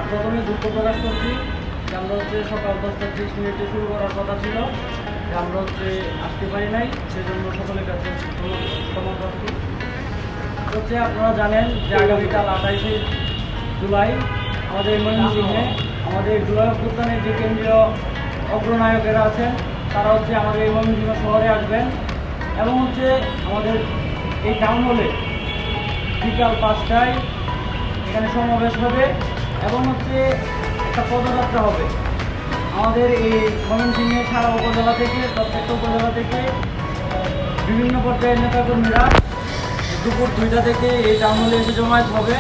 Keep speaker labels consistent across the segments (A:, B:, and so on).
A: প্রথমে দুঃখ প্রকাশ করছি যে আমরা সকাল 10:30 শুরু করার কথা ছিল, যে আমরা আসতে পারি নাই, সেজন্য সকলের কাছে ক্ষমা প্রার্থী। আপনারা জানেন যে আগামীকাল 28শে জুলাই আমাদের ময়মনসিংহে আমাদের জুলাই অভ্যুত্থানের যে কেন্দ্রীয় অগ্রনায়কেরা আছেন তারা আমাদের এই ময়মনসিংহ শহরে আসবেন এবং আমাদের এই টাউন হলে বিকাল 5টায় এখানে সমাবেশ হবে এবং একটা পদযাত্রা হবে। আমাদের এই ময়মনসিংহের সারা উপজেলা থেকে, প্রত্যেকটা উপজেলা থেকে বিভিন্ন পর্যায়ের নেতাকর্মীরা দুপুর 2টা থেকে এই টাউন হলে এসে জমায়েত হবে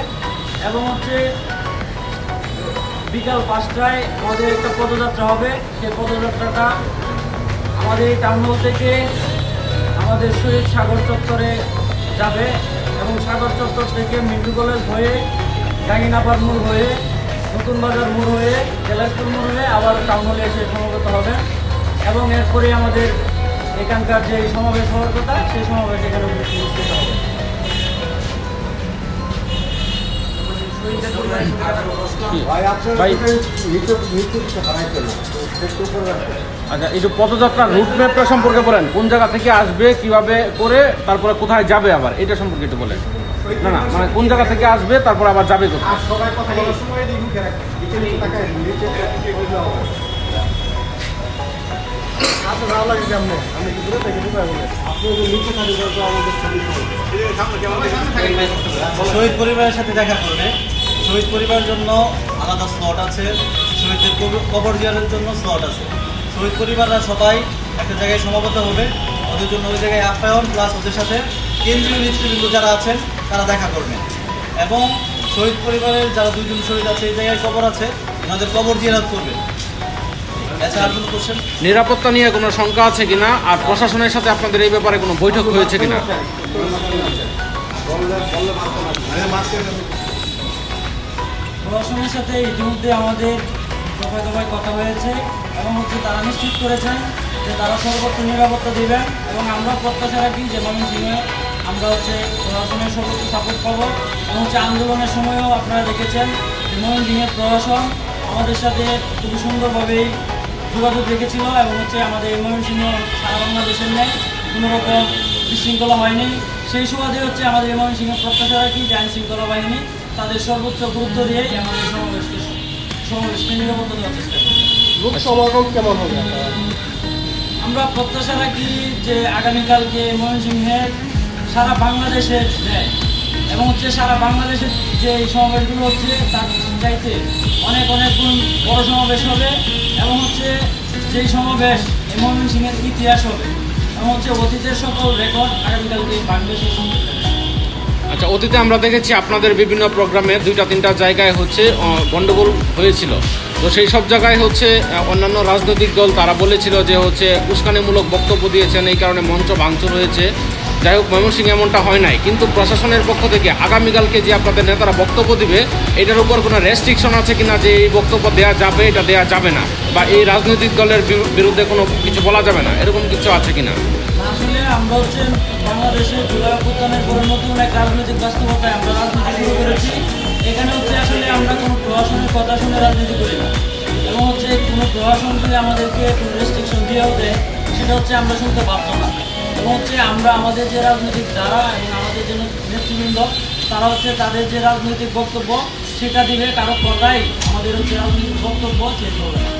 A: এবং বিকাল 5টায় আমাদের একটা পদযাত্রা হবে। সেই পদযাত্রাটা আমাদের এই টাউন হল থেকে আমাদের শহীদ সাগর চত্বরে যাবে এবং সাগর চত্বর থেকে মিন্টু কলেজ হয়ে গাঙ্গিনাপাড় মোড় হয়ে নতুন বাজার মোড় হয়ে জেলা স্কুল মোড় হয়ে আবার টাউন হলে এসে সমবেত হবে এবং এরপরে আমাদের এখানকার যে সমাবেশ হওয়ার কথা সেই সমাবেশ এখানে অনুষ্ঠিত হবে।
B: আচ্ছা, এই যে পদযাত্রার রুটম্যাপটা সম্পর্কে বলেন, কোন জায়গা থেকে আসবে, কিভাবে করে, তারপরে কোথায় যাবে, আবার এটা সম্পর্কে একটু বলেন। না না, মানে কোন জায়গা থেকে আসবে তারপর আবার যাবে কোথায়?
C: শহীদ পরিবারের সাথে দেখা করবে। শহীদ পরিবারের জন্য আলাদা স্লট আছে, শহীদদের কবর জিয়ারের জন্য স্লট আছে। শহীদ পরিবাররা সবাই একটা জায়গায় সমাবেত হবে, ওদের জন্য ওই জায়গায় আপ্যায়ন প্লাস ওদের সাথে কেন্দ্রীয় নেতৃবৃন্দ যারা আছেন তারা দেখা করবেন এবং শহীদ পরিবারের যারা 2জন শহীদ আছে এই জায়গায় কবর আছে ওনাদের কবর জিয়ারত করবেন।
B: নিরাপত্তা নিয়ে কোনো শঙ্কা আছে কিনা, আর প্রশাসনের সাথে আপনাদের এই ব্যাপারে কোনো বৈঠক হয়েছে কিনা?
A: প্রশাসনের সাথে ইতিমধ্যে আমাদের দফায় দফায় কথা হয়েছে এবং তারা নিশ্চিত করেছেন যে তারা সর্বোচ্চ নিরাপত্তা দেবেন এবং আমরা প্রত্যাশা রাখি যে ময়মনসিংহে আমরা প্রশাসনের সর্বোচ্চ সাপোর্ট পাবো এবং আন্দোলনের সময়ও আপনারা দেখেছেন যে ময়মনসিংহের প্রশাসন আমাদের সাথে খুবই সুন্দরভাবেই যোগাযোগ রেখেছিল এবং আমাদের ময়মনসিংহ সারা বাংলাদেশের নেই কোনো রকম বিশৃঙ্খলা হয়নি। সেই সুবাদে আমাদের ময়মনসিংহের প্রত্যাশা রাখি যে আইনশৃঙ্খলা বাহিনী তাদের সর্বোচ্চ গুরুত্ব দিয়েই আমাদের সমাবেশকে নিরাপত্তা দেওয়ার চেষ্টা করি।
D: লোক সমাগম কেমন হবে?
A: আমরা প্রত্যাশা রাখি যে আগামীকালকে ময়মনসিংহের সারা বাংলাদেশের দেয় এবং সারা বাংলাদেশের যে সমাবেশগুলো তার চাইতে অনেক অনেক গুণ বড় সমাবেশ হবে এবং যেই সমাবেশ এই ময়মনসিংহের ইতিহাস হবে এবং অতীতের সকল রেকর্ড আগামীকালকে বাংলাদেশের।
B: আচ্ছা, অতীতে আমরা দেখেছি আপনাদের বিভিন্ন প্রোগ্রামে 2-3টা জায়গায় গন্ডগোল হয়েছিল, তো সেই সব জায়গায় অন্যান্য রাজনৈতিক দল তারা বলেছিল যে উস্কানিমূলক বক্তব্য দিয়েছেন, এই কারণে মঞ্চ ভাঙচুর হয়েছে। যাই হোক, ময়মনসিংহে এমনটা হয় নাই, কিন্তু প্রশাসনের পক্ষ থেকে আগামীকালকে যে আপনাদের নেতারা বক্তব্য দিবে এটার উপর কোনো রেস্ট্রিকশন আছে কিনা, যে এই বক্তব্য দেওয়া যাবে, এটা দেওয়া যাবে না, বা এই রাজনৈতিক দলের বিরুদ্ধে কোনো কিছু বলা যাবে না, এরকম কিছু আছে কিনা?
A: আসলে আমরা বাংলাদেশের জুলাই অভ্যুত্থানের পরে নতুন এক রাজনৈতিক বাস্তবতায় আমরা রাজনীতি শুরু করেছি। এখানে আসলে আমরা কোনো প্রশাসনের কথা শুনে রাজনীতি করি না এবং কোনো প্রশাসন যদি আমাদেরকে কোনো রেস্ট্রিকশন দিয়েও দেয় সেটা আমরা শুনতে বাধ্য না এবং আমরা আমাদের যে রাজনৈতিক ধারা এবং আমাদের যে নেতৃবৃন্দ তারা তাদের যে রাজনৈতিক বক্তব্য সেটা দিবে, কারো কথাই আমাদের রাজনৈতিক বক্তব্য চেঞ্জ হবে না।